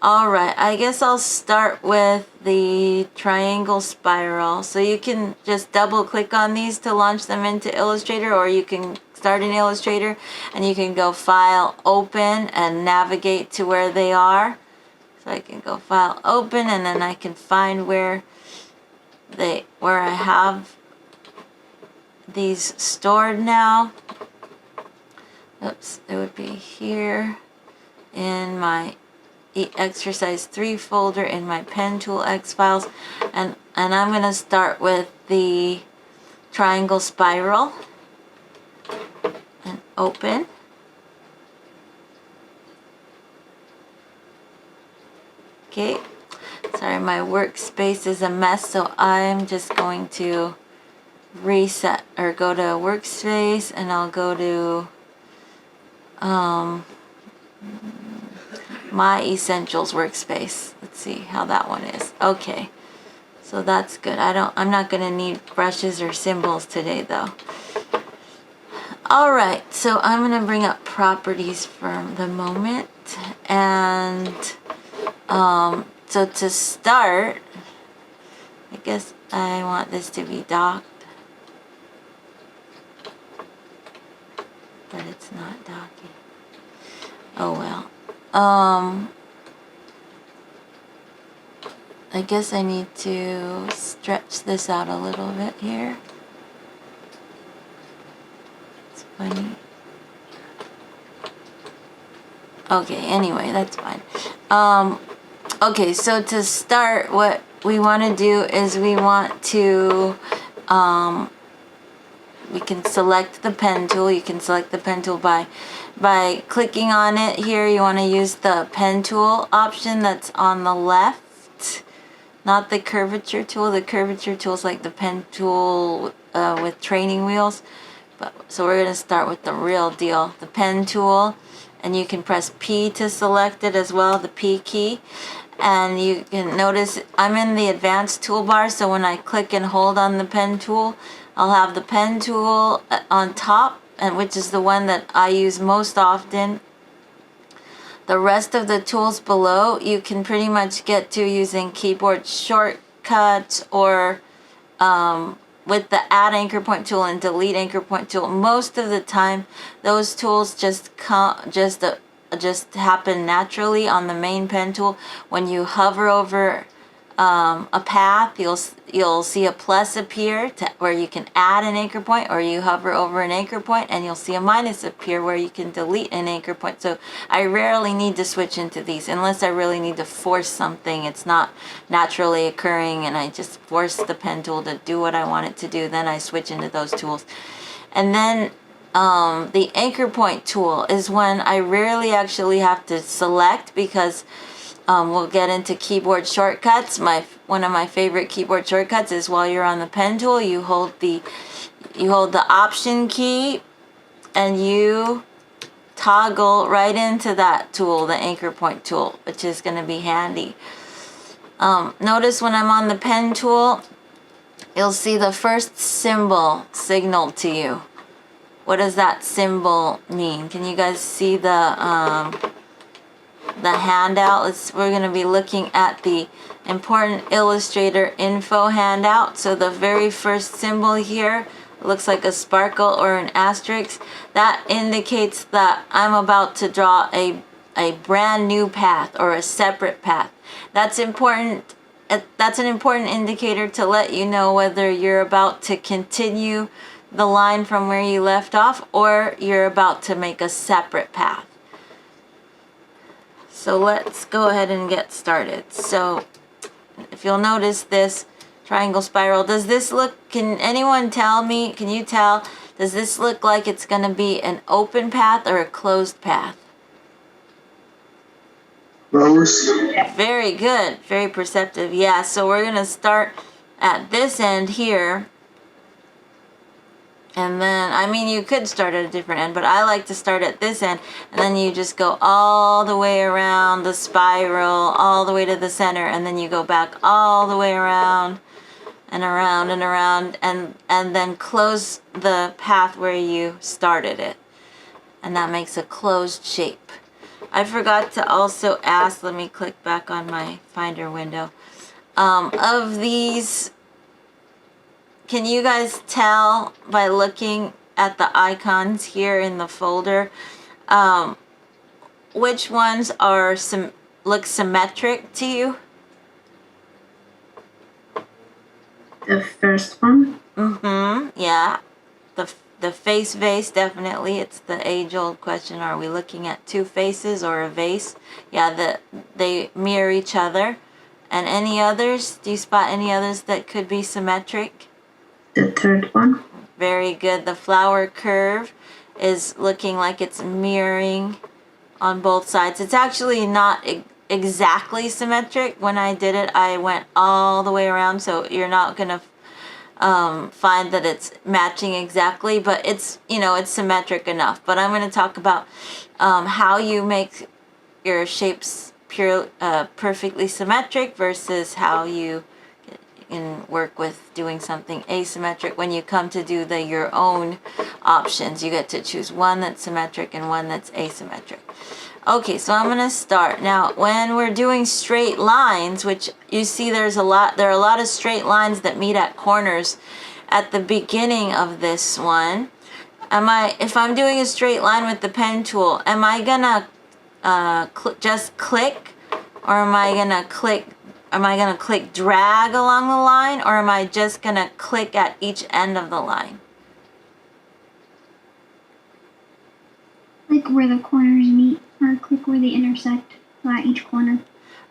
Alright, I guess I'll start with the triangle spiral. So you can just double click on these to launch them into Illustrator, or you can start in Illustrator and you can go File, Open, and navigate to where they are. So I can go File, Open, and then I can find where I have these stored now. Oops, it would be here in my Exercise 3 folder in my pen tool X files, and I'm going to start with the triangle spiral and open. Okay, sorry, my workspace is a mess, so I'm just going to reset or go to workspace, and I'll go to my essentials workspace. Let's see how that one is. Okay, so that's good. I'm not gonna need brushes or symbols today though. All right, so I'm gonna bring up properties for the moment, and so to start, I guess I want this to be docked, but it's not docking. Oh well. I guess I need to stretch this out a little bit here. It's funny. Okay, anyway, that's fine. Okay, so to start, what we want to do is we want to, we can select the pen tool. You can select the pen tool by clicking on it here. You want to use the pen tool option that's on the left, not the curvature tool. The curvature tool is like the pen tool with training wheels. So we're going to start with the real deal, the pen tool, and you can press P to select it as well, the P key. And you can notice I'm in the advanced toolbar, so when I click and hold on the pen tool, I'll have the pen tool on top, and which is the one that I use most often. The rest of the tools below you can pretty much get to using keyboard shortcuts or with the add anchor point tool and delete anchor point tool. Most of the time those tools just happen naturally on the main pen tool. When you hover over a path, you'll see a plus appear where you can add an anchor point, or you hover over an anchor point and you'll see a minus appear where you can delete an anchor point. So I rarely need to switch into these unless I really need to force something. It's not naturally occurring and I just force the pen tool to do what I want it to do. Then I switch into those tools. And then the anchor point tool is when I rarely actually have to select, because we'll get into keyboard shortcuts. One of my favorite keyboard shortcuts is while you're on the pen tool, you hold the option key and you toggle right into that tool, the anchor point tool, which is going to be handy. Notice when I'm on the pen tool, you'll see the first symbol signaled to you. What does that symbol mean? Can you guys see the handout? We're going to be looking at the important Illustrator info handout. So the very first symbol here looks like a sparkle or an asterisk. That indicates that I'm about to draw a brand new path or a separate path. That's important. That's an important indicator to let you know whether you're about to continue the line from where you left off or you're about to make a separate path. So let's go ahead and get started. So if you'll notice this triangle spiral, does this look, can anyone tell me, can you tell, does this look like it's going to be an open path or a closed path? Closed. Very good, very perceptive. Yeah, so we're going to start at this end here. And then, I mean, you could start at a different end, but I like to start at this end, and then you just go all the way around the spiral, all the way to the center, and then you go back all the way around and around and around, and then close the path where you started it. And that makes a closed shape. I forgot to also ask, let me click back on my Finder window. Of these, can you guys tell by looking at the icons here in the folder, which ones are look symmetric to you? The first one? Yeah. The face vase, definitely. It's the age-old question, are we looking at two faces or a vase? Yeah, they mirror each other. And any others? Do you spot any others that could be symmetric? The third one? Very good. The flower curve is looking like it's mirroring on both sides. It's actually not exactly symmetric. When I did it, I went all the way around, so you're not going to find that it's matching exactly, but it's, you know, it's symmetric enough. But I'm going to talk about how you make your shapes perfectly symmetric versus how you can work with doing something asymmetric. When you come to do your own options, you get to choose one that's symmetric and one that's asymmetric. Okay, so I'm going to start. Now, when we're doing straight lines, which you see there are a lot of straight lines that meet at corners at the beginning of this one. If I'm doing a straight line with the pen tool, am I going to just click, or am I going to click drag along the line, or am I just going to click at each end of the line? Click where the corners meet, or click where they intersect at each corner.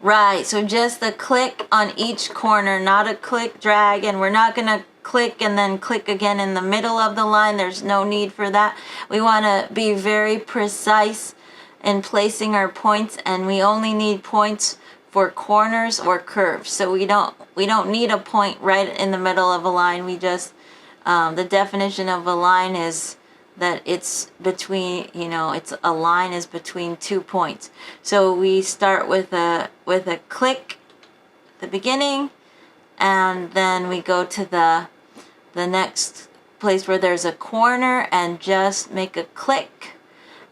Right, so just the click on each corner, not a click, drag, and we're not going to click and then click again in the middle of the line. There's no need for that. We want to be very precise in placing our points, and we only need points for corners or curves. So we don't need a point right in the middle of a line. We just the definition of a line is that it's between, you know, a line is between 2 points. So we start with a click at the beginning, and then we go to the next place where there's a corner and just make a click.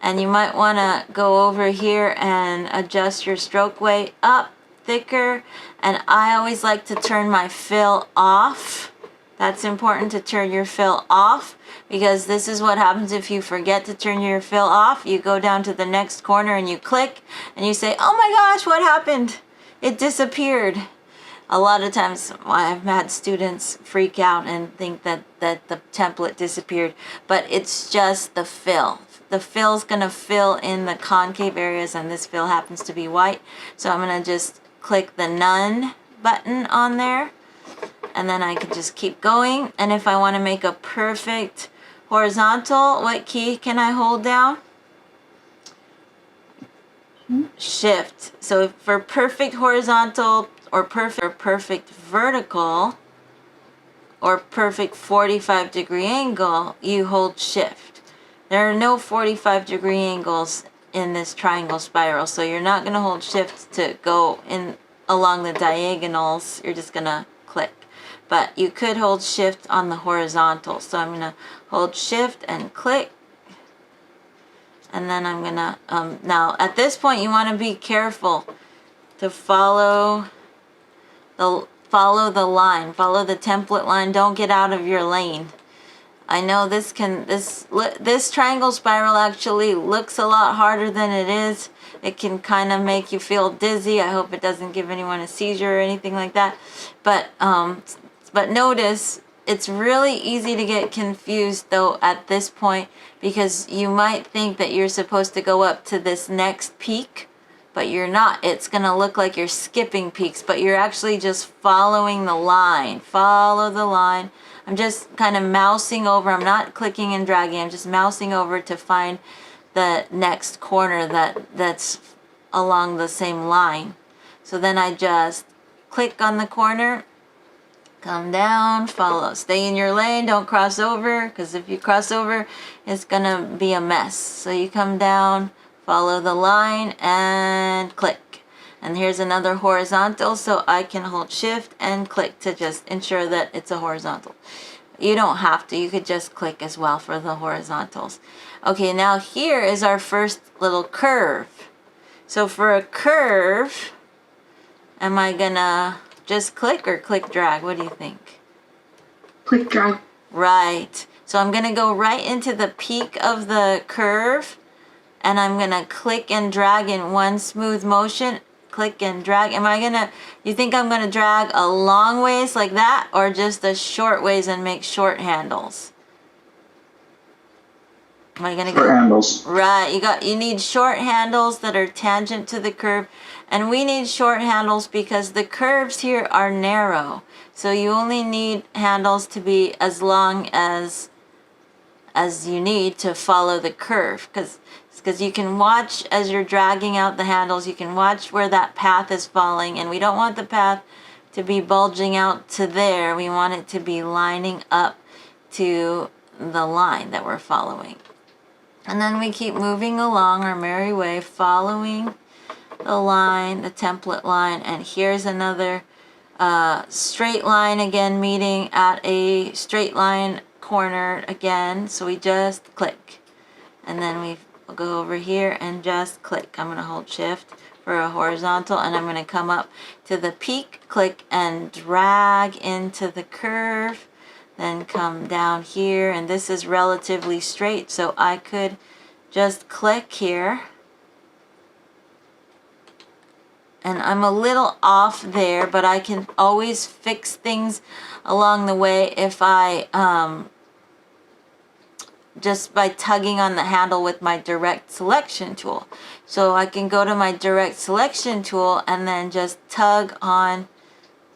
And you might want to go over here and adjust your stroke weight up, thicker, and I always like to turn my fill off. That's important, to turn your fill off, because this is what happens if you forget to turn your fill off. You go down to the next corner and you click and you say, oh my gosh, what happened? It disappeared. A lot of times I've had students freak out and think that the template disappeared, but it's just the fill. The fill's going to fill in the concave areas, and this fill happens to be white. So I'm going to just click the none button on there, and then I can just keep going. And if I want to make a perfect horizontal, what key can I hold down? Shift. So for perfect horizontal or perfect vertical or perfect 45-degree angle, you hold shift. There are no 45-degree angles in this triangle spiral, so you're not going to hold shift to go in along the diagonals. You're just going to click. But you could hold shift on the horizontal. So I'm going to hold shift and click. And then I'm going to, now at this point you want to be careful to follow the line, follow the template line. Don't get out of your lane. I know this triangle spiral actually looks a lot harder than it is. It can kind of make you feel dizzy. I hope it doesn't give anyone a seizure or anything like that. But notice, it's really easy to get confused though at this point, because you might think that you're supposed to go up to this next peak, but you're not. It's going to look like you're skipping peaks, but you're actually just following the line. Follow the line. I'm just kind of mousing over. I'm not clicking and dragging. I'm just mousing over to find the next corner that's along the same line. So then I just click on the corner, come down, follow. Stay in your lane. Don't cross over, because if you cross over, it's going to be a mess. So you come down, follow the line, and click. And here's another horizontal, so I can hold shift and click to just ensure that it's a horizontal. You don't have to. You could just click as well for the horizontals. Okay, now here is our first little curve. So for a curve, am I gonna just click or click drag? What do you think? Click drag. Right. So I'm gonna go right into the peak of the curve, and I'm gonna click and drag in one smooth motion. Click and drag. You think I'm gonna drag a long ways like that, or just a short ways and make short handles? Am I gonna Short handles. Right, you need short handles that are tangent to the curve, and we need short handles because the curves here are narrow. So you only need handles to be as long as you need to follow the curve, because you can watch as you're dragging out the handles, you can watch where that path is falling, and we don't want the path to be bulging out to there. We want it to be lining up to the line that we're following. And then we keep moving along our merry way, following the line, the template line, and here's another straight line again, meeting at a straight line corner again. So we just click, and then we'll go over here and just click. I'm going to hold shift for a horizontal, and I'm going to come up to the peak, click and drag into the curve, then come down here, and this is relatively straight, so I could just click here, and I'm a little off there, but I can always fix things along the way if I just by tugging on the handle with my direct selection tool. So I can go to my direct selection tool and then just tug on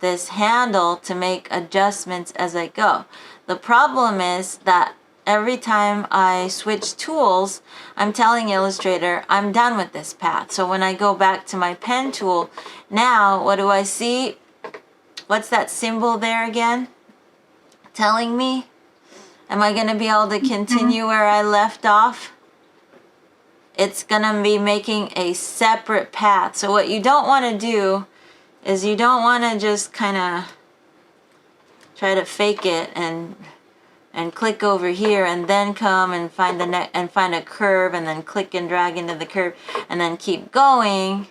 this handle to make adjustments as I go. The problem is that every time I switch tools, I'm telling Illustrator I'm done with this path. So when I go back to my pen tool, now what do I see? What's that symbol there again telling me? Am I going to be able to continue where I left off? It's going to be making a separate path. So what you don't want to do is you don't want to just kind of try to fake it and click over here and then come and find find a curve and then click and drag into the curve and then keep going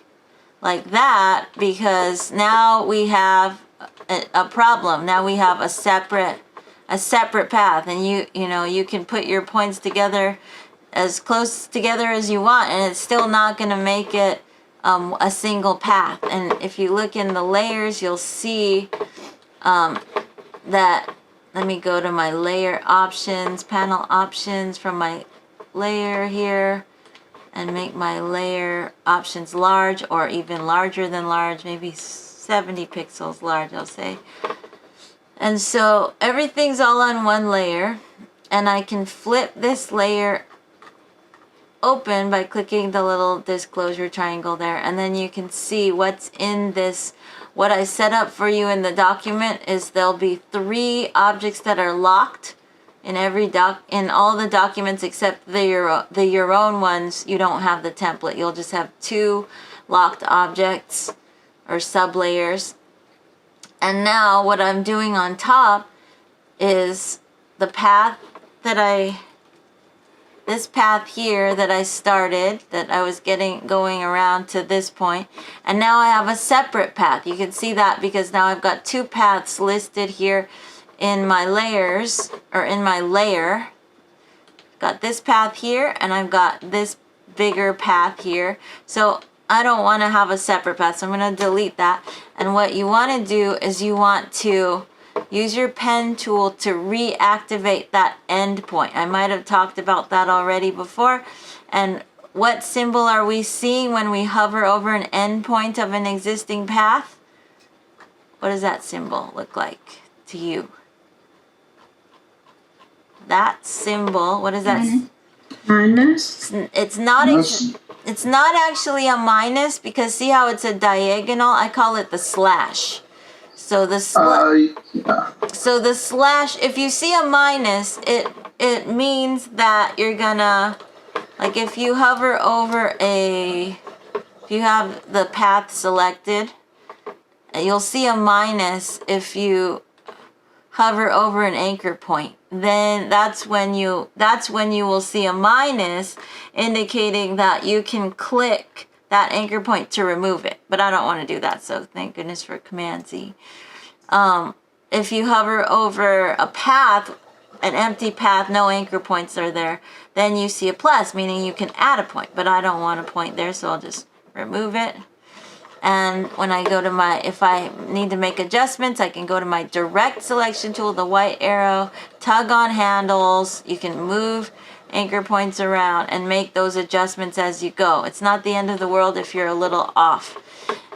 like that, because now we have a problem. Now we have a separate path, and you can put your points together as close together as you want, and it's still not going to make it a single path. And if you look in the layers, you'll see that. Let me go to my layer options, panel options from my layer here, and make my layer options large, or even larger than large, maybe 70 pixels large, I'll say. And so everything's all on one layer, and I can flip this layer open by clicking the little disclosure triangle there, and then you can see what's in this. What I set up for you in the document is there'll be 3 objects that are locked in in all the documents except your own ones. You don't have the template. You'll just have 2 locked objects or sublayers. And now what I'm doing on top is the path this path here that I started, that I was going around to this point, and now I have a separate path. You can see that because now I've got 2 paths listed here in my layers, or in my layer. Got this path here, and I've got this bigger path here. So I don't want to have a separate path, so I'm going to delete that. And what you want to do is you want to use your pen tool to reactivate that end point. I might have talked about that already before. And what symbol are we seeing when we hover over an end point of an existing path? What does that symbol look like to you? That symbol, what is that? Minus. It's not actually a minus, because see how it's a diagonal? I call it the slash. So the so the slash, if you see a minus, it means that you're gonna, like if you hover over if you have the path selected, you'll see a minus if you hover over an anchor point. Then that's when you will see a minus, indicating that you can click that anchor point to remove it. But I don't want to do that, so thank goodness for Command Z. If you hover over a path, an empty path, no anchor points are there, then you see a plus, meaning you can add a point. But I don't want a point there, so I'll just remove it. And when I go to my, if I need to make adjustments, I can go to my direct selection tool, the white arrow, tug on handles. You can move anchor points around and make those adjustments as you go. It's not the end of the world if you're a little off.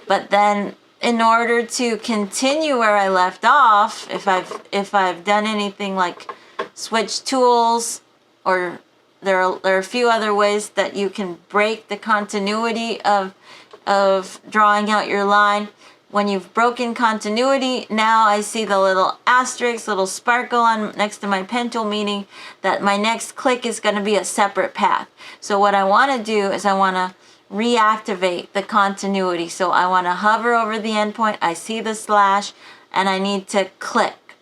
But then in order to continue where I left off, if I've done anything like switch tools, or there are a few other ways that you can break the continuity of drawing out your line. When you've broken continuity, now I see the little asterisk, little sparkle on next to my pen tool, meaning that my next click is going to be a separate path. So what I want to do is I want to reactivate the continuity. So I want to hover over the endpoint. I see the slash, and I need to click.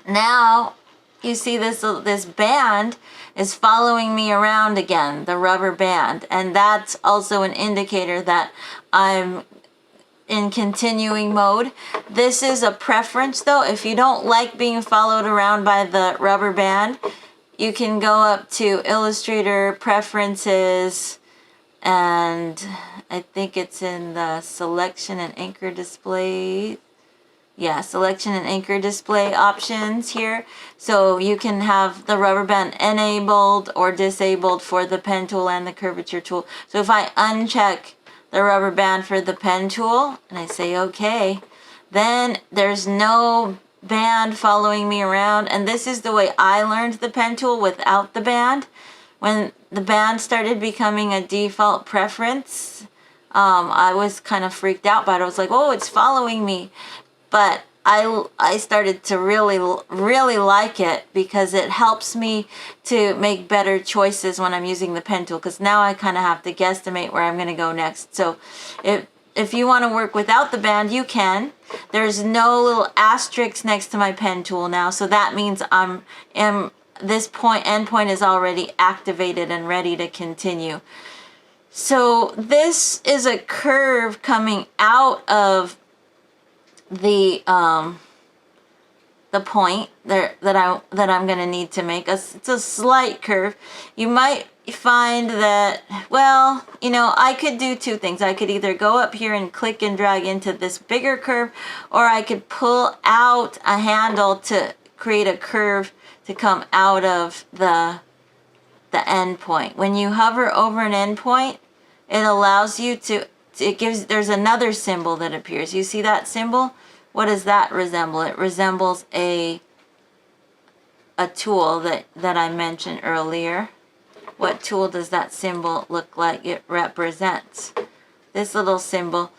Now you see this band is following me around again, the rubber band, and that's also an indicator that I'm in continuing mode. This is a preference though. If you don't like being followed around by the rubber band, you can go up to Illustrator Preferences, and I think it's in the Selection and Anchor Display. Yeah, Selection and Anchor Display options here. So you can have the rubber band enabled or disabled for the pen tool and the curvature tool. So if I uncheck the rubber band for the pen tool and I say okay, then there's no band following me around. And this is the way I learned the pen tool without the band. When the band started becoming a default preference, I was kind of freaked out by it. I was like, oh, it's following me. But I started to really like it because it helps me to make better choices when I'm using the pen tool, because now I kind of have to guesstimate where I'm going to go next. So if you want to work without the band, you can. There's no little asterisk next to my pen tool now, so that means this endpoint is already activated and ready to continue. So this is a curve coming out of the point there that I'm going to need to make. It's a slight curve. You might find that, well, you know, I could do two things. I could either go up here and click and drag into this bigger curve, or I could pull out a handle to create a curve to come out of the endpoint. When you hover over an endpoint, it allows you to, there's another symbol that appears. You see that symbol? What does that resemble? It resembles a tool that I mentioned earlier. What tool does that symbol look like it represents? This little symbol.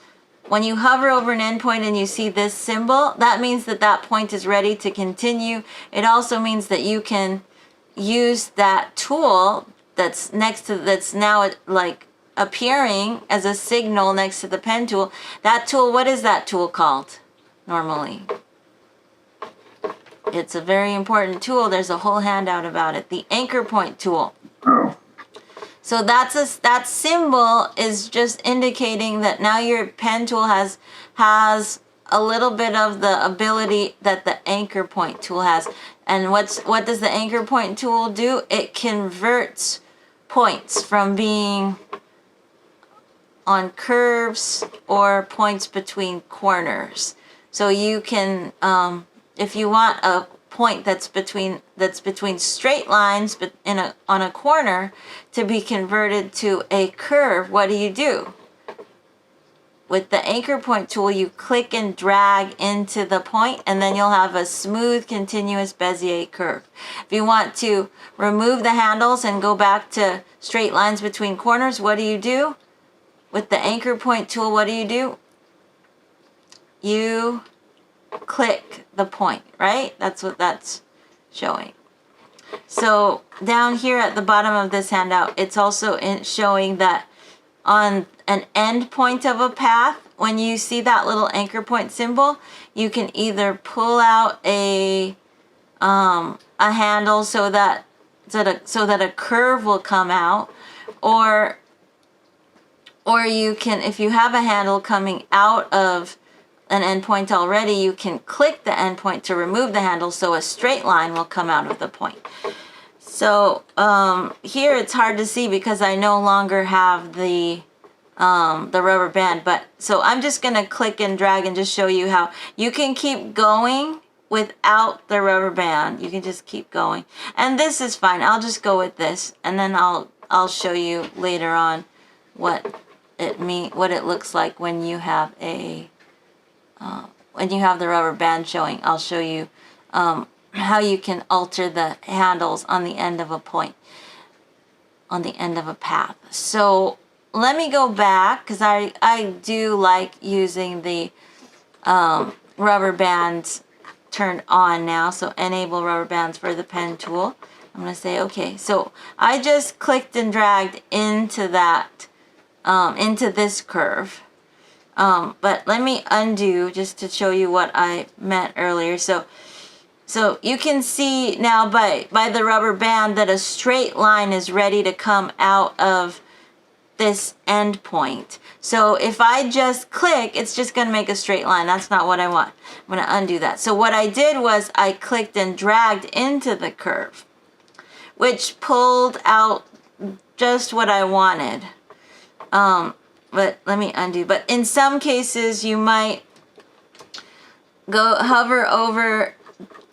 When you hover over an endpoint and you see this symbol, that means that that point is ready to continue. It also means that you can use that tool that's now like appearing as a signal next to the pen tool. That tool, what is that tool called normally? It's a very important tool. There's a whole handout about it. The anchor point tool. Oh. So that symbol is just indicating that now your pen tool has a little bit of the ability that the anchor point tool has. And what does the anchor point tool do? It converts points from being on curves or points between corners. So you can, if you want a point that's between straight lines, but on a corner, to be converted to a curve, what do? With the anchor point tool, you click and drag into the point, and then you'll have a smooth, continuous Bezier curve. If you want to remove the handles and go back to straight lines between corners, what do? With the anchor point tool, what do? You click the point, right? That's what that's showing. So down here at the bottom of this handout, it's also showing that on an end point of a path, when you see that little anchor point symbol, you can either pull out a handle so that a curve will come out, or or you can, if you have a handle coming out of an endpoint already, you can click the endpoint to remove the handle so a straight line will come out of the point. So here it's hard to see because I no longer have the rubber band, but so I'm just gonna click and drag and just show you how you can keep going without the rubber band. You can just keep going, and this is fine. I'll just go with this, and then I'll show you later on what it looks like when you have a when you have the rubber band showing. I'll show you how you can alter the handles on the end of a point, on the end of a path. So let me go back because I do like using the rubber bands turned on now. So enable rubber bands for the pen tool. I'm going to say okay. So I just clicked and dragged into that, into this curve. But let me undo just to show you what I meant earlier. So you can see now by the rubber band that a straight line is ready to come out of this end point. So if I just click, it's just going to make a straight line. That's not what I want. I'm going to undo that. So what I did was I clicked and dragged into the curve, which pulled out just what I wanted. But let me undo. But in some cases, you might go hover over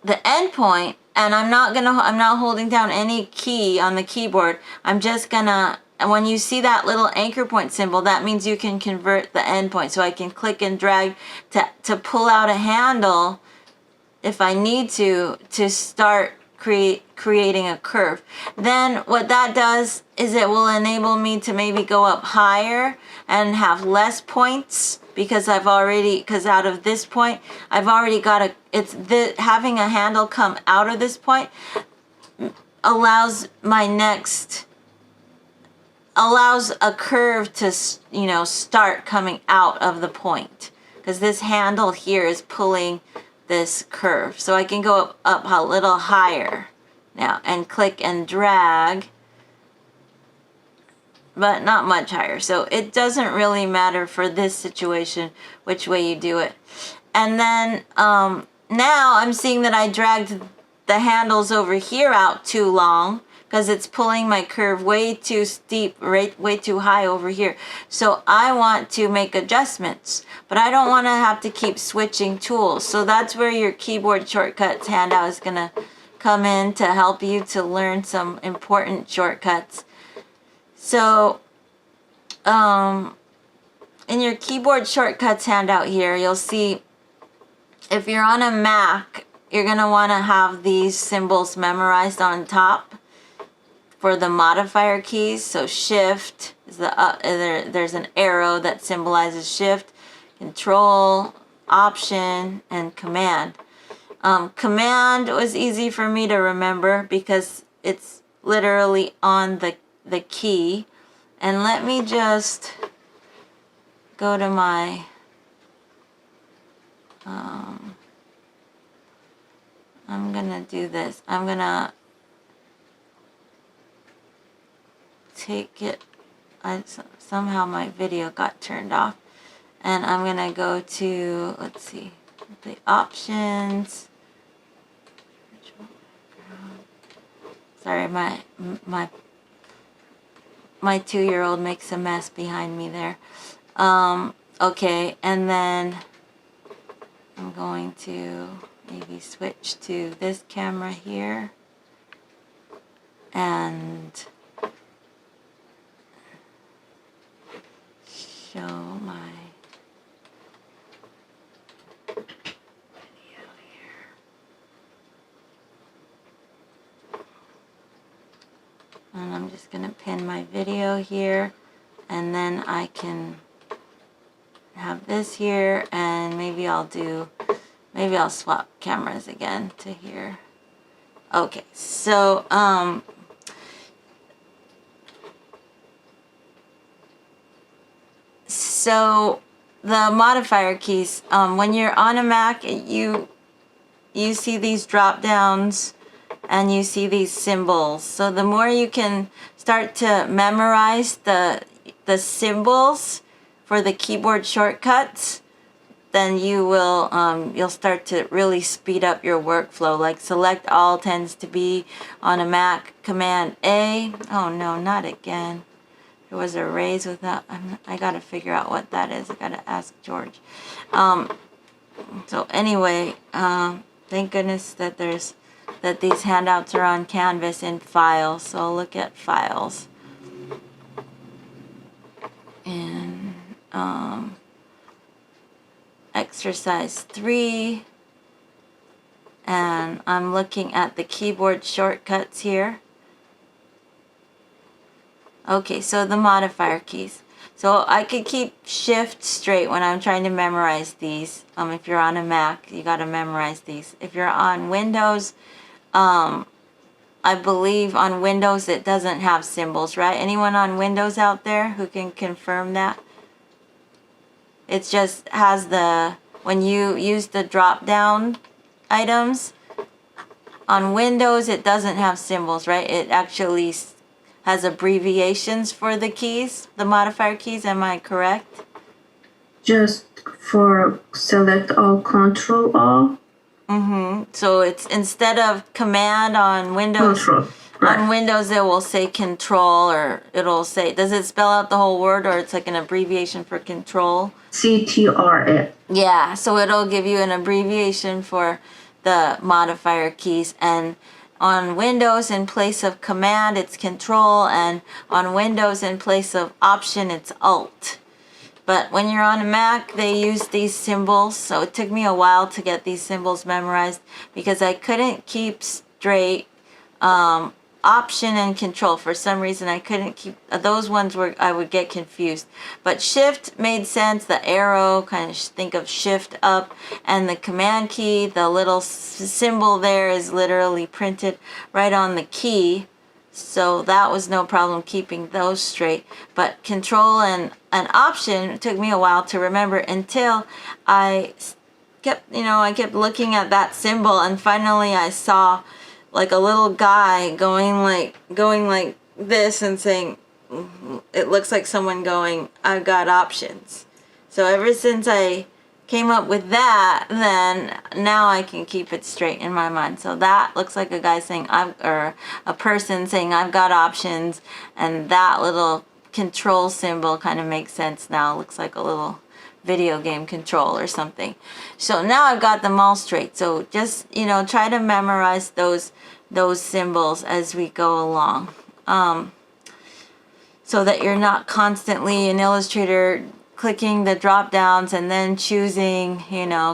the endpoint, and I'm not holding down any key on the keyboard. I'm just gonna, and when you see that little anchor point symbol, that means you can convert the endpoint. So I can click and drag to pull out a handle if I need to start creating a curve. Then what that does is it will enable me to maybe go up higher and have less points because out of this point I've already got having a handle come out of this point allows a curve to start coming out of the point, because this handle here is pulling this curve. So I can go up a little higher now and click and drag, but not much higher. So it doesn't really matter for this situation which way you do it. And then now I'm seeing that I dragged the handles over here out too long because it's pulling my curve way too steep, way too high over here. So I want to make adjustments, but I don't want to have to keep switching tools. So that's where your keyboard shortcuts handout is going to come in to help you to learn some important shortcuts. So in your keyboard shortcuts handout here, you'll see if you're on a Mac, you're going to want to have these symbols memorized on top for the modifier keys. So shift is there's an arrow that symbolizes shift, control, option, and command. Command was easy for me to remember because it's literally on the key. And let me just go to my I'm gonna do this. I'm gonna take it. Somehow my video got turned off, and I'm gonna go to, let's see, the options. Sorry, my 2-year-old makes a mess behind me there. Okay, and then I'm going to maybe switch to this camera here and show my video here. And I'm just going to pin my video here, and then I can have this here, and maybe I'll swap cameras again to here. Okay, so so the modifier keys, when you're on a Mac, you see these drop downs and you see these symbols. So the more you can start to memorize the the symbols for the keyboard shortcuts, then you will you'll start to really speed up your workflow. Like select all tends to be on a Mac Command A. Oh no, not again. There was a raise without. I gotta figure out what that is. I gotta ask George. So anyway, thank goodness that these handouts are on Canvas in Files. So I'll look at Files and Exercise 3, and I'm looking at the keyboard shortcuts here. Okay, so the modifier keys. So I could keep Shift straight when I'm trying to memorize these. If you're on a Mac, you got to memorize these. If you're on Windows, I believe on Windows it doesn't have symbols, right? Anyone on Windows out there who can confirm that? It just has when you use the drop-down items, on Windows it doesn't have symbols, right? It actually has abbreviations for the keys, the modifier keys, am I correct? Just for select all, control all. So it's instead of command on Windows, Control. Right. on Windows it will say control, or it'll say, does it spell out the whole word, or it's like an abbreviation for control? CTRL. Yeah, so it'll give you an abbreviation for the modifier keys, and on Windows in place of command it's control, and on Windows in place of option it's alt. But when you're on a Mac, they use these symbols, so it took me a while to get these symbols memorized because I couldn't keep straight option and control. For some reason I couldn't keep those ones, where I would get confused. But shift made sense, the arrow, kind of think of shift up, and the command key, the little symbol there is literally printed right on the key. So that was no problem keeping those straight. But control and option took me a while to remember until I kept looking at that symbol, and finally I saw like a little guy going like this and saying, it looks like someone going, I've got options. So ever since I came up with that, then now I can keep it straight in my mind. So that looks like a guy saying, or a person saying, I've got options, and that little control symbol kind of makes sense now. It looks like a little video game control or something. So now I've got them all straight. So just try to memorize those symbols as we go along, so that you're not constantly in Illustrator clicking the drop downs and then choosing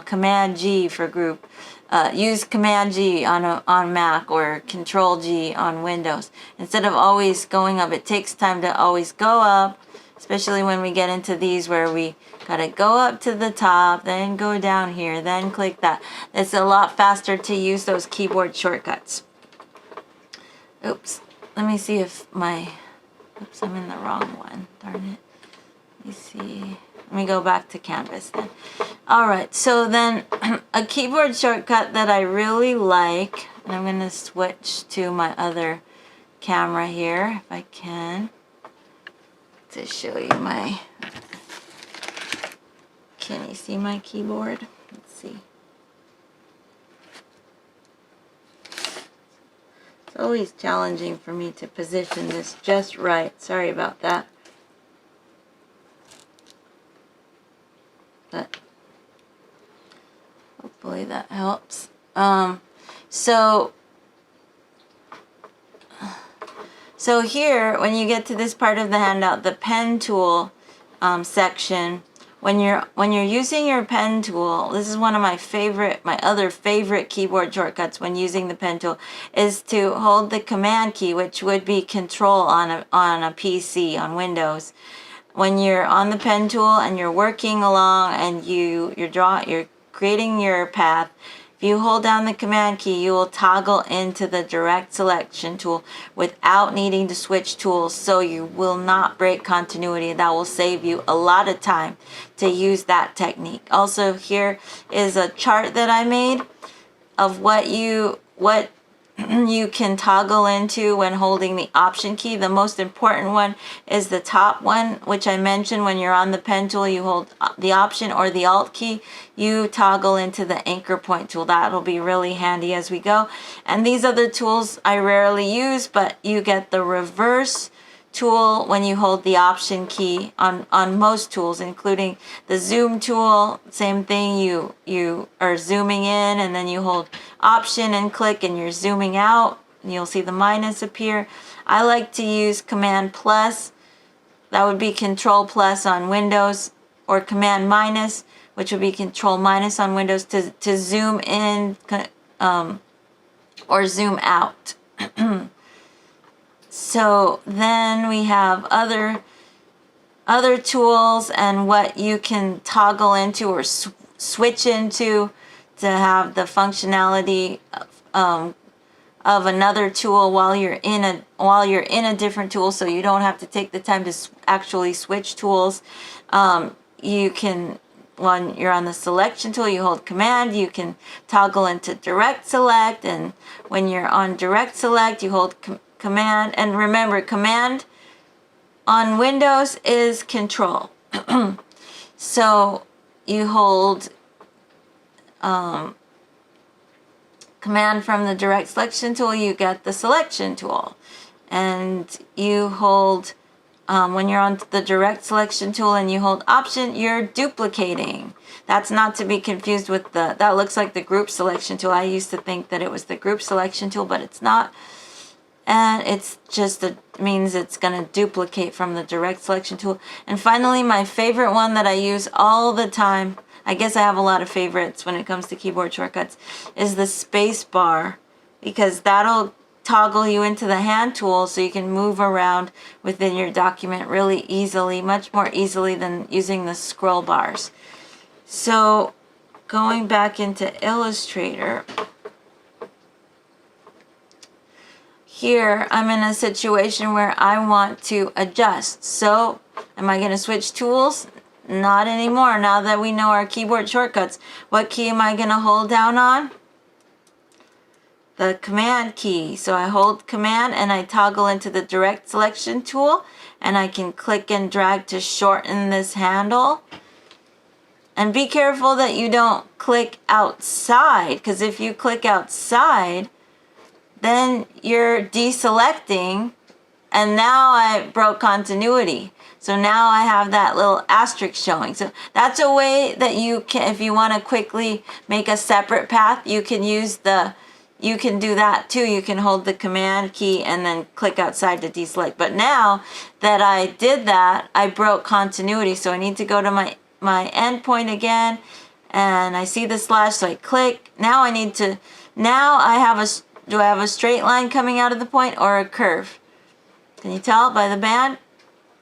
Command G for group. Use Command G on Mac or Control G on Windows instead of always going up. It takes time to always go up, especially when we get into these where we gotta go up to the top, then go down here, then click that. It's a lot faster to use those keyboard shortcuts. Oops, let me see if oops, I'm in the wrong one, darn it. Let me see, let me go back to Canvas then. Alright, so then a keyboard shortcut that I really like, and I'm gonna switch to my other camera here, if I can, to show you can you see my keyboard? Let's see. It's always challenging for me to position this just right. Sorry about that. But hopefully that helps. So here, when you get to this part of the handout, the pen tool section, when you're using your pen tool, this is one of my other favorite keyboard shortcuts when using the pen tool, is to hold the command key, which would be control on a PC, on Windows. When you're on the pen tool and you're working along and you're creating your path, if you hold down the command key, you will toggle into the direct selection tool without needing to switch tools, so you will not break continuity. That will save you a lot of time to use that technique. Also, here is a chart that I made of what you can toggle into when holding the Option key. The most important one is the top one, which I mentioned. When you're on the pen tool, you hold the Option or the Alt key, you toggle into the anchor point tool. That'll be really handy as we go. And these other tools I rarely use, but you get the reverse tool when you hold the Option key on most tools, including the zoom tool. Same thing, you are zooming in and then you hold Option and click and you're zooming out and you'll see the minus appear. I like to use Command plus. That would be Control plus on Windows, or Command minus, which would be Control minus on Windows, to zoom in or zoom out. So then we have other tools and what you can toggle into or switch into to have the functionality of another tool while you're in a different tool, so you don't have to take the time to actually switch tools. You can, when you're on the selection tool, you hold Command, you can toggle into direct select, and when you're on direct select, you hold Command. And remember, Command on Windows is Control. So you hold Command from the direct selection tool, you get the selection tool. And you hold, when you're on the direct selection tool and you hold Option, you're duplicating. That's not to be confused with that looks like the group selection tool. I used to think that it was the group selection tool, but it's not. And it's just means it's going to duplicate from the direct selection tool. And finally, my favorite one that I use all the time, I guess I have a lot of favorites when it comes to keyboard shortcuts, is the space bar, because that'll toggle you into the hand tool so you can move around within your document really easily, much more easily than using the scroll bars. So going back into Illustrator, here I'm in a situation where I want to adjust. So am I going to switch tools? Not anymore. Now that we know our keyboard shortcuts, what key am I going to hold down on? The Command key. So I hold Command and I toggle into the direct selection tool, and I can click and drag to shorten this handle. And be careful that you don't click outside, because if you click outside, then you're deselecting, and now I broke continuity. So now I have that little asterisk showing. So that's a way that you can, if you want to quickly make a separate path, you can use you can do that too. You can hold the Command key and then click outside to deselect. But now that I did that, I broke continuity. So I need to go to my endpoint again, and I see the slash, so I click. Now I need to, now I have a, do I have a straight line coming out of the point or a curve? Can you tell by the band?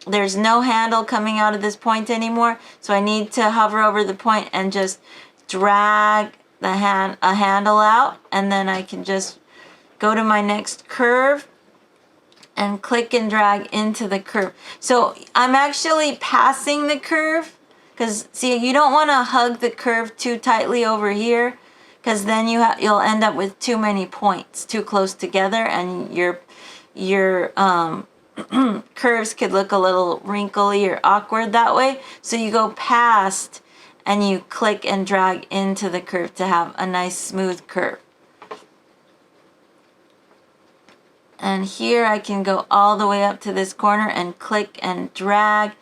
There's no handle coming out of this point anymore, so I need to hover over the point and just drag the a handle out, and then I can just go to my next curve and click and drag into the curve. So I'm actually passing the curve, because see, you don't want to hug the curve too tightly over here, because then you'll end up with too many points too close together, and your curves could look a little wrinkly or awkward that way. So you go past and you click and drag into the curve to have a nice smooth curve. And here I can go all the way up to this corner and click and drag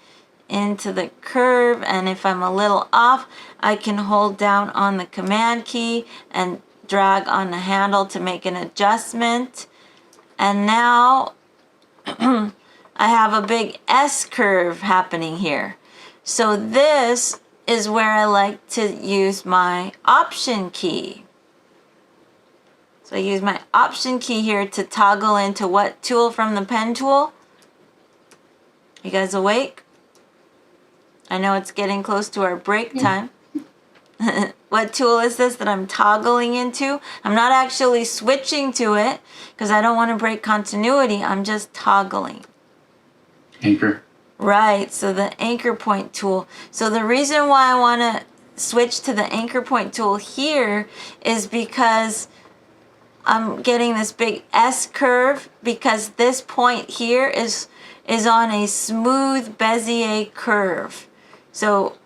into the curve, and if I'm a little off, I can hold down on the Command key and drag on the handle to make an adjustment. And now I have a big S curve happening here. So this is where I like to use my Option key. So I use my Option key here to toggle into what tool from the pen tool? You guys awake? I know it's getting close to our break time. What tool is this that I'm toggling into? I'm not actually switching to it because I don't want to break continuity. I'm just toggling. Anchor. Right, so the anchor point tool. So the reason why I want to switch to the anchor point tool here is because I'm getting this big S curve because this point here is on a smooth Bezier curve. So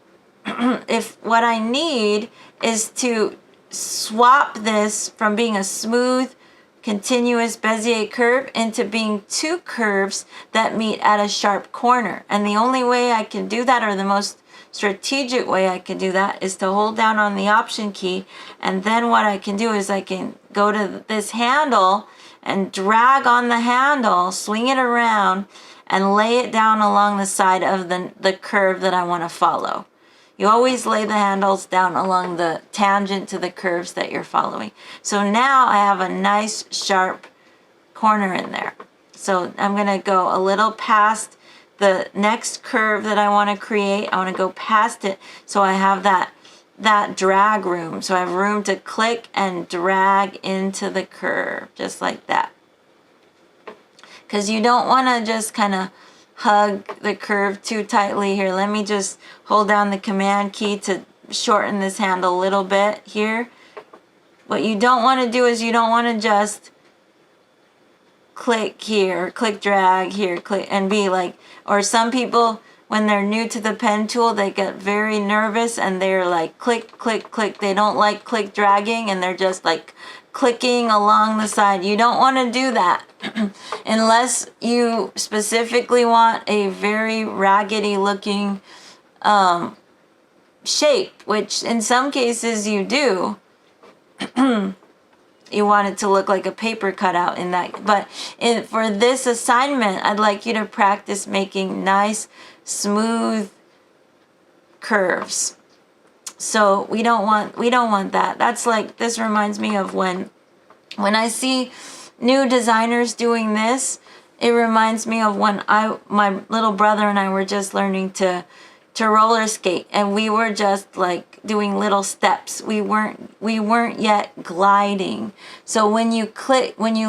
if what I need is to swap this from being a smooth, continuous Bezier curve into being two curves that meet at a sharp corner. And the only way I can do that, or the most strategic way I can do that, is to hold down on the Option key, and then what I can do is I can go to this handle and drag on the handle, swing it around, and lay it down along the side of the curve that I want to follow. You always lay the handles down along the tangent to the curves that you're following. So now I have a nice sharp corner in there. So I'm going to go a little past the next curve that I want to create. I want to go past it so I have that drag room. So I have room to click and drag into the curve, just like that. Because you don't want to just kind of hug the curve too tightly. Here, let me just hold down the Command key to shorten this handle a little bit here. What you don't want to do is you don't want to just click here, click drag here, click, and be like, or some people, when they're new to the pen tool, they get very nervous and they're like click, click, click. They don't like click dragging, and they're just like clicking along the side. You don't want to do that unless you specifically want a very raggedy looking shape, which in some cases you do. You want it to look like a paper cutout in that. But for this assignment, I'd like you to practice making nice, smooth curves. So we don't want that. That's like, this reminds me of when I see new designers doing this, it reminds me of when my little brother and I were just learning to roller skate, and we were just like doing little steps. We weren't yet gliding. So when you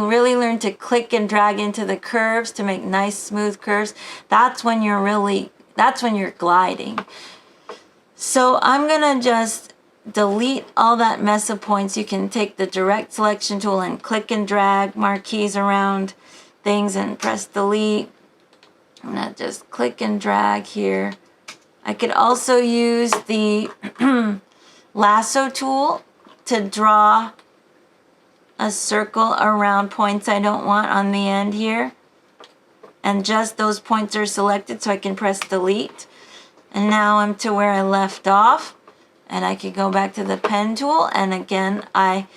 really learn to click and drag into the curves to make nice smooth curves, that's when you're gliding. So I'm gonna just delete all that mess of points. You can take the direct selection tool and click and drag marquees around things and press delete. I'm gonna just click and drag here. I could also use the lasso tool to draw a circle around points I don't want on the end here. And just those points are selected, so I can press delete. And now I'm to where I left off. And I could go back to the pen tool. And again, I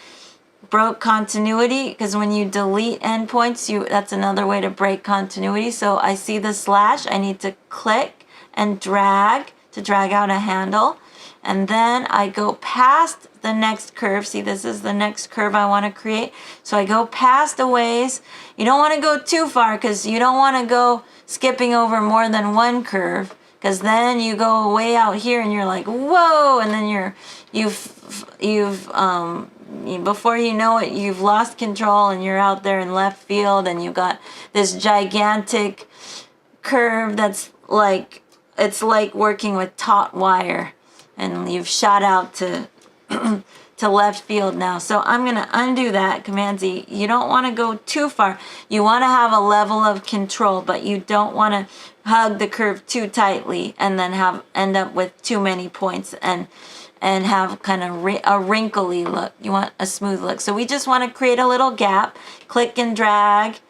broke continuity, because when you delete endpoints, that's another way to break continuity. So I see the slash. I need to click and drag to drag out a handle, and then I go past the next curve. See, this is the next curve I want to create. So I go past a ways. You don't want to go too far, because you don't want to go skipping over more than one curve, because then you go way out here and you're like, whoa, and then before you know it, you've lost control and you're out there in left field, and you've got this gigantic curve that's like, it's like working with taut wire, and you've shot out to to left field now. So I'm going to undo that, Command Z. You don't want to go too far. You want to have a level of control, but you don't want to hug the curve too tightly and then end up with too many points and have kind of a wrinkly look. You want a smooth look. So we just want to create a little gap, click and drag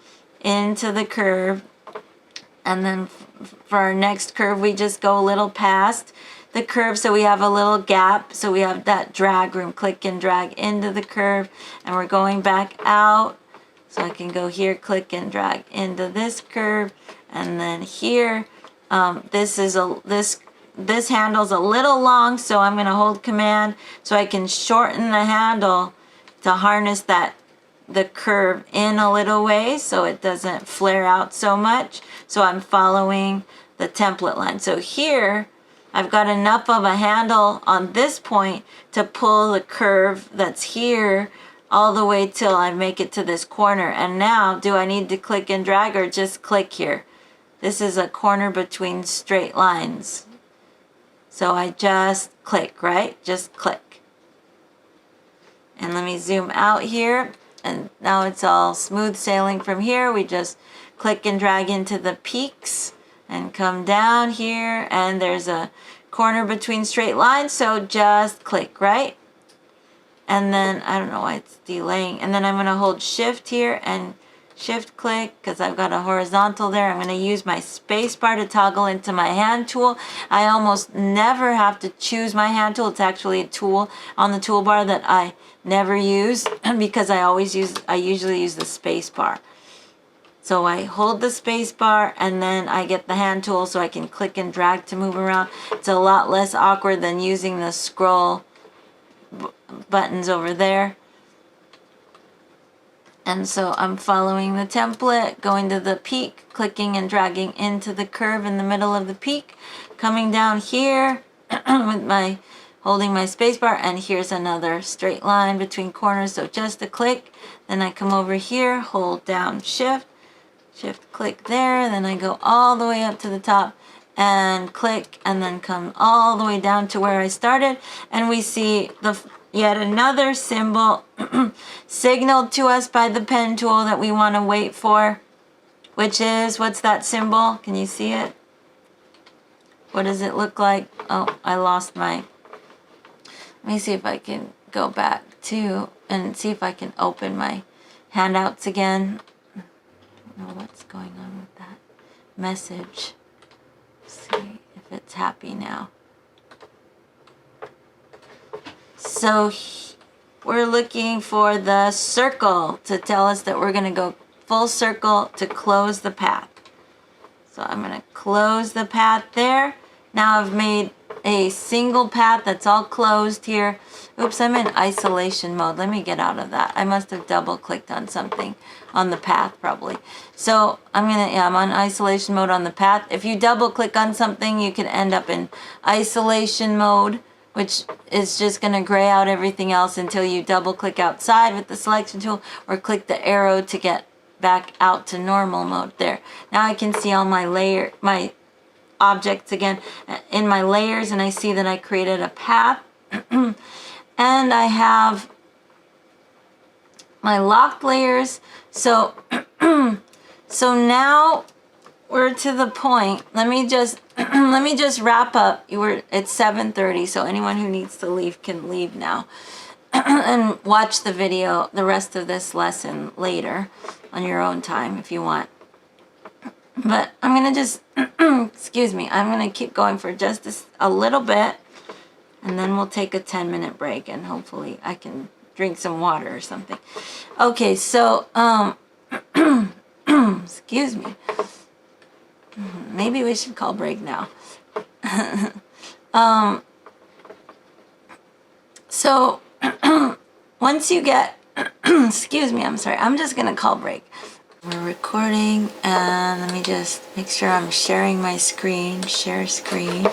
into the curve, and then for our next curve, we just go a little past the curve, so we have a little gap, so we have that drag room. Click and drag into the curve, and we're going back out, so I can go here, click and drag into this curve, and then here, this handle's a little long, so I'm going to hold Command so I can shorten the handle to harness the curve in a little way so it doesn't flare out so much. So I'm following the template line. So here I've got enough of a handle on this point to pull the curve that's here all the way till I make it to this corner. And now, do I need to click and drag or just click here? This is a corner between straight lines. So I just click, right? Just click. And let me zoom out here. and now it's all smooth sailing from here. We just click and drag into the peaks and come down here, and there's a corner between straight lines, so just click, right? And then, I don't know why it's delaying, and then I'm going to hold shift here and shift click because I've got a horizontal there. I'm going to use my space bar to toggle into my hand tool. I almost never have to choose my hand tool. It's actually a tool on the toolbar that I never use because I usually use the space bar. So I hold the space bar and then I get the hand tool so I can click and drag to move around. It's a lot less awkward than using the scroll buttons over there. And so I'm following the template, going to the peak, clicking and dragging into the curve in the middle of the peak, coming down here with holding my spacebar, and here's another straight line between corners. So just a click, then I come over here, hold down shift click there, then I go all the way up to the top and click, and then come all the way down to where I started, and we see yet another symbol signaled to us by the pen tool that we want to wait for, which is, what's that symbol? Can you see it? What does it look like? Oh, I lost let me see if I can go back to and see if I can open my handouts again. I don't know what's going on with that message. Let's see if it's happy now. So we're looking for the circle to tell us that we're going to go full circle to close the path. So I'm going to close the path there. Now I've made a single path that's all closed here. Oops, I'm in isolation mode. Let me get out of that. I must have double clicked on something on the path probably. So I'm on isolation mode on the path. If you double click on something, you can end up in isolation mode, which is just going to gray out everything else until you double click outside with the selection tool or click the arrow to get back out to normal mode there. Now I can see all my objects again in my layers, and I see that I created a path and I have my locked layers. So now we're to the point. Let me just wrap up. It's 7:30, so anyone who needs to leave can leave now and watch the video, the rest of this lesson later on your own time if you want. But I'm gonna just excuse me, I'm gonna keep going for just a little bit, and then we'll take a 10-minute break, and hopefully I can drink some water or something. Okay, so excuse me. Maybe we should call break now. So once you get excuse me, I'm sorry, I'm just gonna call break. We're recording, and let me just make sure I'm sharing my screen. Share screen.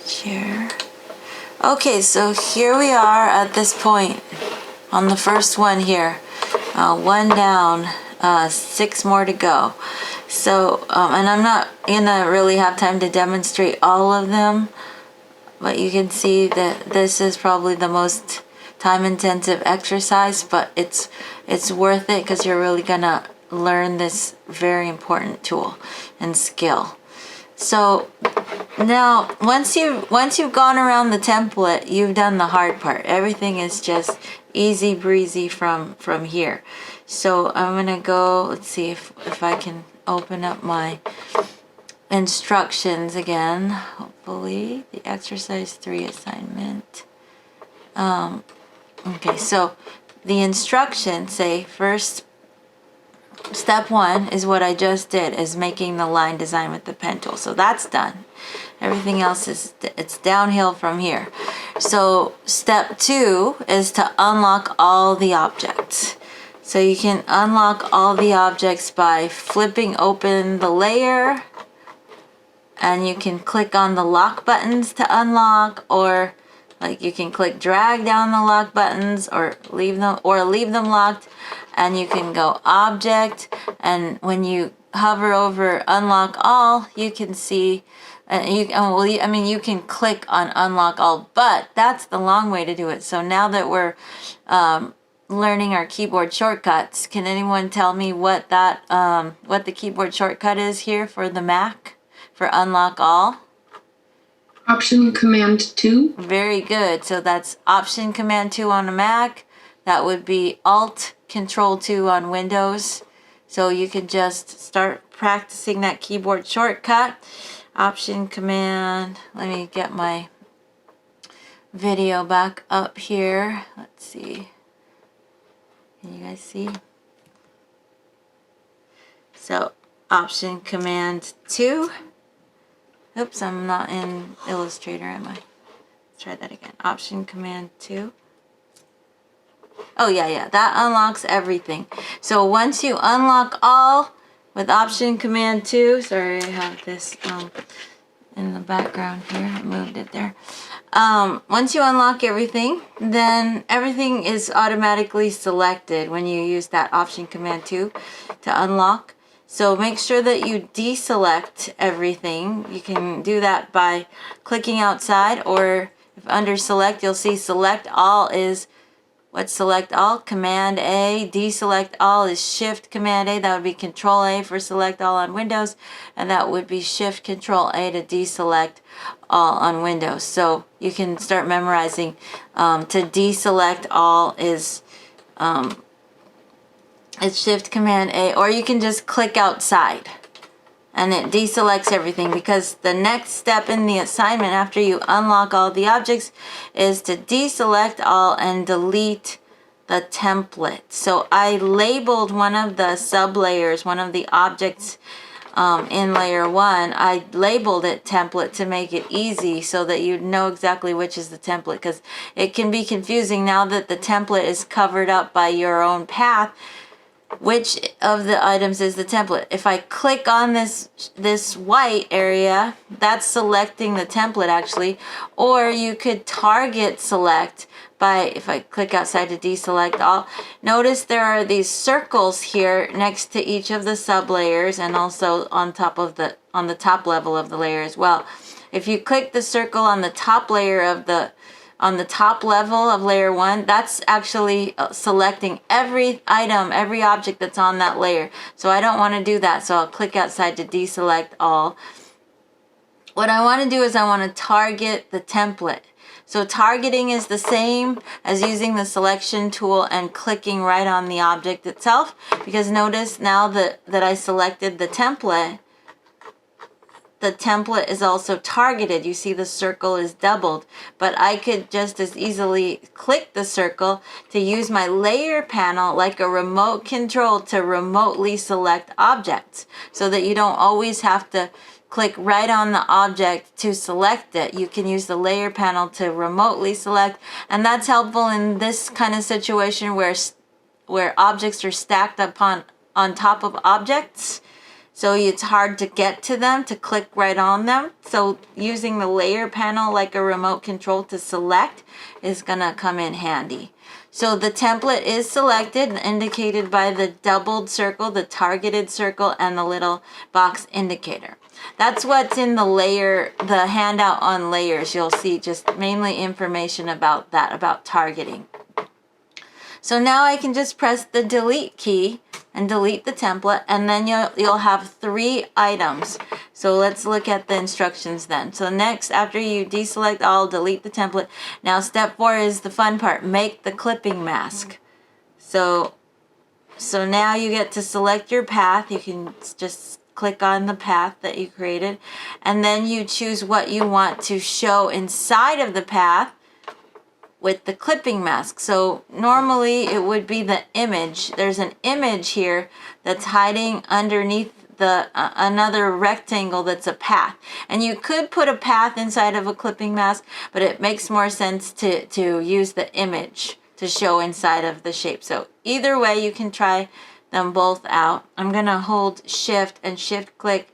Share. Okay, so here we are at this point on the first one here. One down, 6 more to go. So, and I'm not gonna really have time to demonstrate all of them, but you can see that this is probably the most time-intensive exercise, but it's worth it because you're really gonna learn this very important tool and skill. So now once you've gone around the template, you've done the hard part. Everything is just easy breezy from here. So I'm gonna go, let's see if I can open up my instructions again, hopefully. The exercise 3 assignment. Okay, so the instructions say first step 1 is what I just did, is making the line design with the pen tool. So that's done. Everything else it's downhill from here. So step 2 is to unlock all the objects. So you can unlock all the objects by flipping open the layer, and you can click on the lock buttons to unlock, or like you can click drag down the lock buttons or leave them locked, and you can go object, and when you hover over unlock all, you can see you can click on unlock all, but that's the long way to do it. So now that we're learning our keyboard shortcuts. Can anyone tell me what that what the keyboard shortcut is here for the Mac for unlock all? Option Command 2. Very good. So that's Option Command 2 on a Mac. That would be Alt Control 2 on Windows. So you can just start practicing that keyboard shortcut. Option Command. Let me get my video back up here. Let's see. Can you guys see? So Option Command 2. Oops, I'm not in Illustrator, am I? Let's try that again. Option Command 2. Oh, yeah, that unlocks everything. So once you unlock all with Option Command 2, sorry, I have this in the background here. I moved it there. Once you unlock everything, then everything is automatically selected when you use that Option Command 2 to unlock. So make sure that you deselect everything. You can do that by clicking outside, or if under select, you'll see select all is what's select all? Command A. Deselect all is Shift Command A. That would be Control A for select all on Windows, and that would be Shift Control A to deselect all on Windows. So you can start memorizing to deselect all is it's Shift Command A, or you can just click outside and it deselects everything, because the next step in the assignment after you unlock all the objects is to deselect all and delete the template. So I labeled one of the sublayers, one of the objects in layer 1, I labeled it template to make it easy so that you know exactly which is the template, because it can be confusing now that the template is covered up by your own path. Which of the items is the template? If I click on this white area, that's selecting the template actually, or you could target select by, if I click outside to deselect all, notice there are these circles here next to each of the sublayers and also on top of on the top level of the layer as well. If you click the circle on the top layer of on the top level of layer 1, that's actually selecting every item, every object that's on that layer. So I don't want to do that, so I'll click outside to deselect all. What I want to do is I want to target the template. So targeting is the same as using the selection tool and clicking right on the object itself, because notice now that I selected the template is also targeted. You see the circle is doubled, but I could just as easily click the circle to use my layer panel like a remote control to remotely select objects, so that you don't always have to click right on the object to select it. You can use the layer panel to remotely select, and that's helpful in this kind of situation where objects are stacked on top of objects. So it's hard to get to them, to click right on them. So using the layer panel like a remote control to select is gonna come in handy. So the template is selected, indicated by the doubled circle, the targeted circle, and the little box indicator. That's what's in the handout on layers. You'll see just mainly information about that, about targeting. So now I can just press the delete key and delete the template, and then you'll have 3 items. So let's look at the instructions then. So next, after you deselect all, delete the template. Now step 4 is the fun part, make the clipping mask. So now you get to select your path. You can just click on the path that you created, and then you choose what you want to show inside of the path with the clipping mask. So normally it would be the image. There's an image here that's hiding underneath the another rectangle that's a path. And you could put a path inside of a clipping mask, but it makes more sense to use the image to show inside of the shape. So either way, you can try them both out. I'm gonna hold shift and shift click.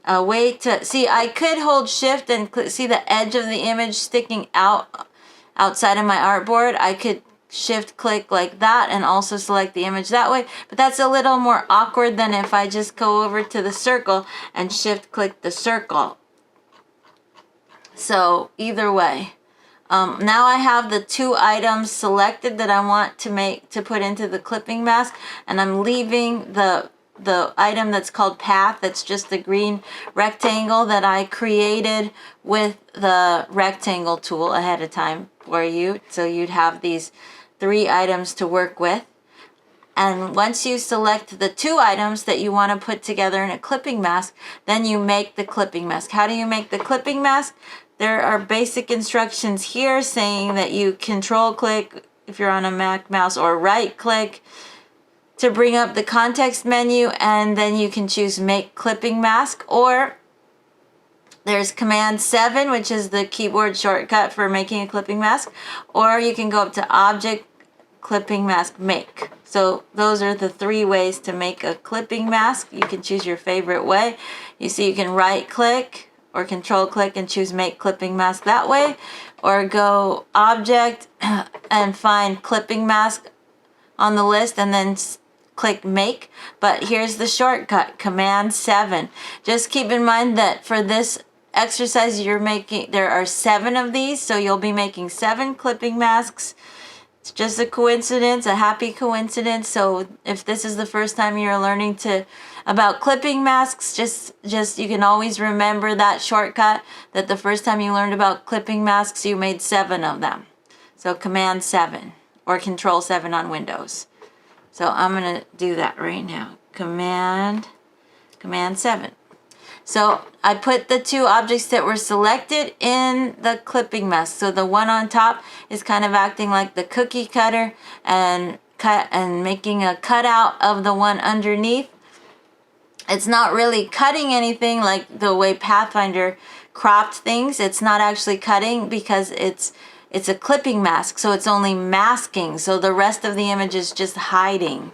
Wait to see, I could hold shift and see the edge of the image sticking out outside of my artboard. I could shift click like that and also select the image that way, but that's a little more awkward than if I just go over to the circle and shift click the circle. So either way, Now I have the 2 items selected that I want to put into the clipping mask, and I'm leaving the item that's called path. That's just the green rectangle that I created with the rectangle tool ahead of time for you. So you'd have these 3 items to work with. And once you select the 2 items that you want to put together in a clipping mask, then you make the clipping mask. How do you make the clipping mask? There are basic instructions here saying that you control click if you're on a Mac mouse, or right click to bring up the context menu, and then you can choose make clipping mask, or there's command 7, which is the keyboard shortcut for making a clipping mask, or you can go up to object clipping mask make. So those are the 3 ways to make a clipping mask. You can choose your favorite way. You see, you can right click or control click and choose make clipping mask that way, or go object and find clipping mask on the list and then click make. But here's the shortcut, command 7. Just keep in mind that for this exercise you're making, there are 7 of these, so you'll be making 7 clipping masks. It's just a coincidence, a happy coincidence. So if this is the first time you're learning about clipping masks, just you can always remember that shortcut, that the first time you learned about clipping masks, you made 7 of them. So command 7 or control 7 on Windows. So I'm going to do that right now. Command 7. So I put the 2 objects that were selected in the clipping mask. So the one on top is kind of acting like the cookie cutter and making a cutout of the one underneath. It's not really cutting anything like the way Pathfinder cropped things. It's not actually cutting because it's a clipping mask, so it's only masking. So the rest of the image is just hiding.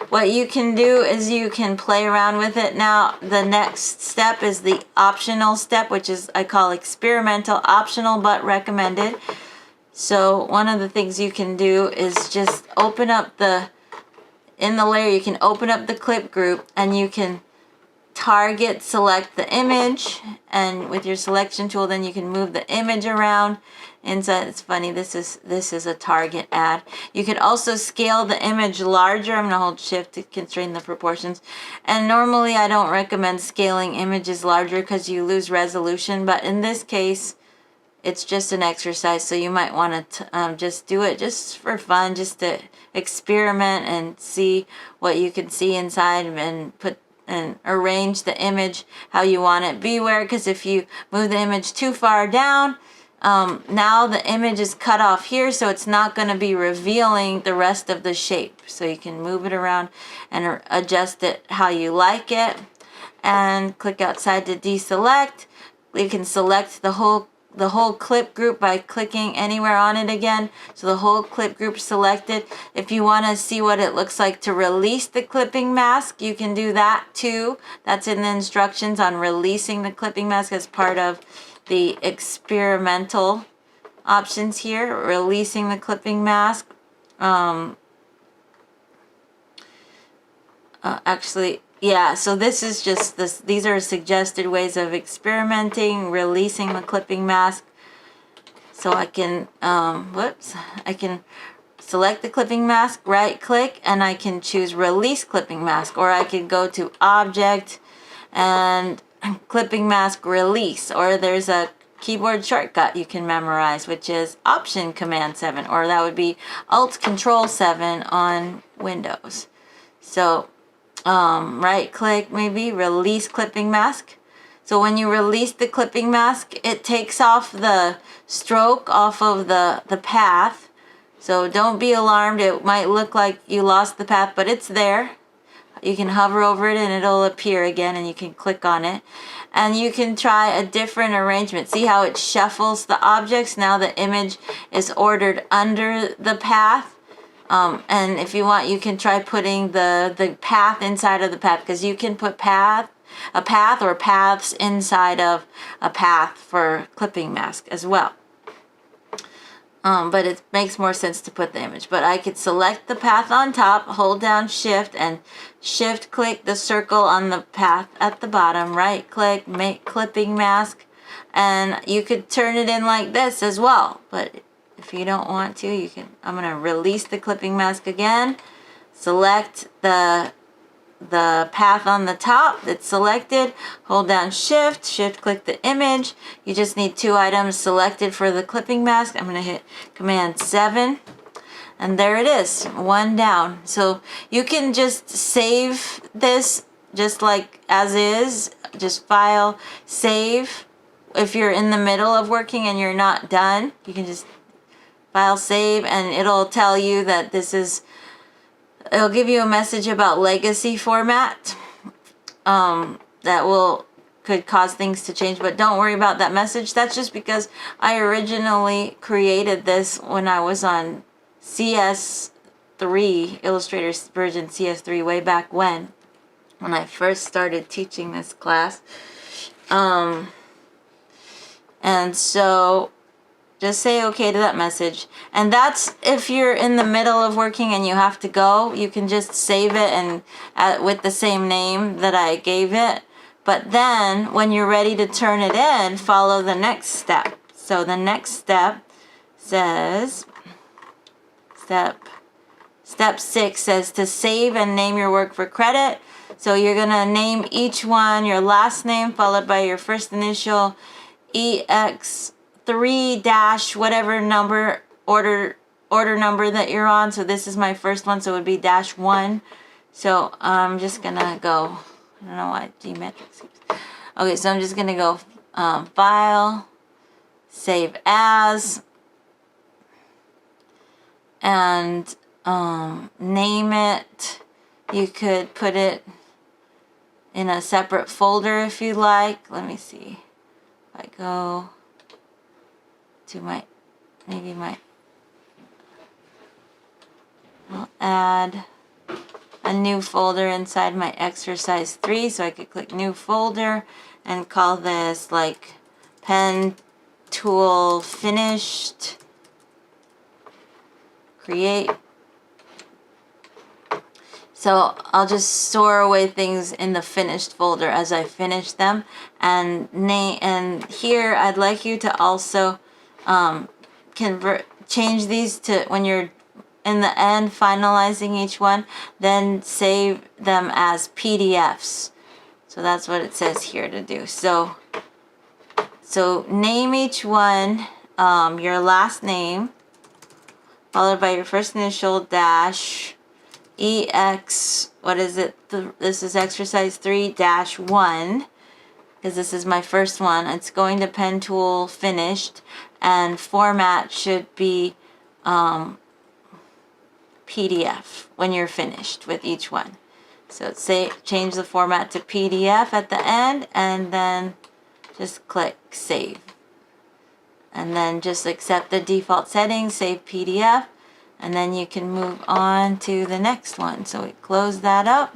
What you can do is you can play around with it. Now, the next step is the optional step, which is I call experimental, optional but recommended. So one of the things you can do is just open up in the layer, you can open up the clip group and you can select the image, and with your selection tool then you can move the image around inside. It's funny, this is a target ad. You could also scale the image larger. I'm going to hold shift to constrain the proportions, and normally I don't recommend scaling images larger because you lose resolution, but in this case it's just an exercise, so you might want to just do it just for fun, just to experiment and see what you can see inside, and arrange the image how you want it. Beware, because if you move the image too far down, now the image is cut off here, so it's not going to be revealing the rest of the shape. So you can move it around and adjust it how you like it, and click outside to deselect. You can select the whole clip group by clicking anywhere on it again. So the whole clip group selected. If you want to see what it looks like to release the clipping mask, you can do that too. That's in the instructions on releasing the clipping mask as part of the experimental options here. Releasing the clipping mask. Yeah, so this is just these are suggested ways of experimenting, releasing the clipping mask. So I can, I can select the clipping mask, right click, and I can choose release clipping mask, or I can go to object and clipping mask release, or there's a keyboard shortcut you can memorize, which is option command 7, or that would be alt control 7 on Windows. So right click, maybe release clipping mask. So when you release the clipping mask, it takes off the stroke off of the path. So don't be alarmed, it might look like you lost the path, but it's there. You can hover over it and it'll appear again, and you can click on it. And you can try a different arrangement. See how it shuffles the objects? Now the image is ordered under the path. And if you want, you can try putting the path inside of the path, because you can put a path or paths inside of a path for clipping mask as well. But it makes more sense to put the image. But I could select the path on top, hold down shift, and shift click the circle on the path at the bottom, right click, make clipping mask. And you could turn it in like this as well, but if you don't want to, you can. I'm gonna release the clipping mask again, select the path on the top that's selected, hold down shift click the image. You just need 2 items selected for the clipping mask. I'm gonna hit Command 7, and there it is, 1 down. So you can just save this just like as is, just file, save. If you're in the middle of working and you're not done, you can just file, save, and it'll tell you that it'll give you a message about legacy format. That could cause things to change, but don't worry about that message. That's just because I originally created this when I was on CS3, Illustrator version CS3, way back when I first started teaching this class. And so just say okay to that message. And that's if you're in the middle of working and you have to go, you can just save it and with the same name that I gave it. But then when you're ready to turn it in, follow the next step. So the next step says, step 6 says to save and name your work for credit. So you're gonna name each one your last name followed by your first initial, EX3 dash whatever number order number that you're on. So this is my first one, so it would be -1. So I'm just gonna go, I don't know why Gmetrics keeps. Okay, so I'm just gonna go file, save as, and name it. You could put it in a separate folder if you like. Let me see. If I go to I'll add a new folder inside my exercise 3, so I could click new folder and call this like pen tool finished, create. So I'll just store away things in the finished folder as I finish them. And here I'd like you to also change these to, when you're in the end finalizing each one, then save them as PDFs. So that's what it says here to do. So name each one your last name followed by your first initial dash EX, what is it? This is exercise 3-1, because this is my first one. It's going to pen tool finished, and format should be PDF when you're finished with each one. So change the format to PDF at the end, and then just click save. And then just accept the default settings, save PDF, and then you can move on to the next one. So we close that up.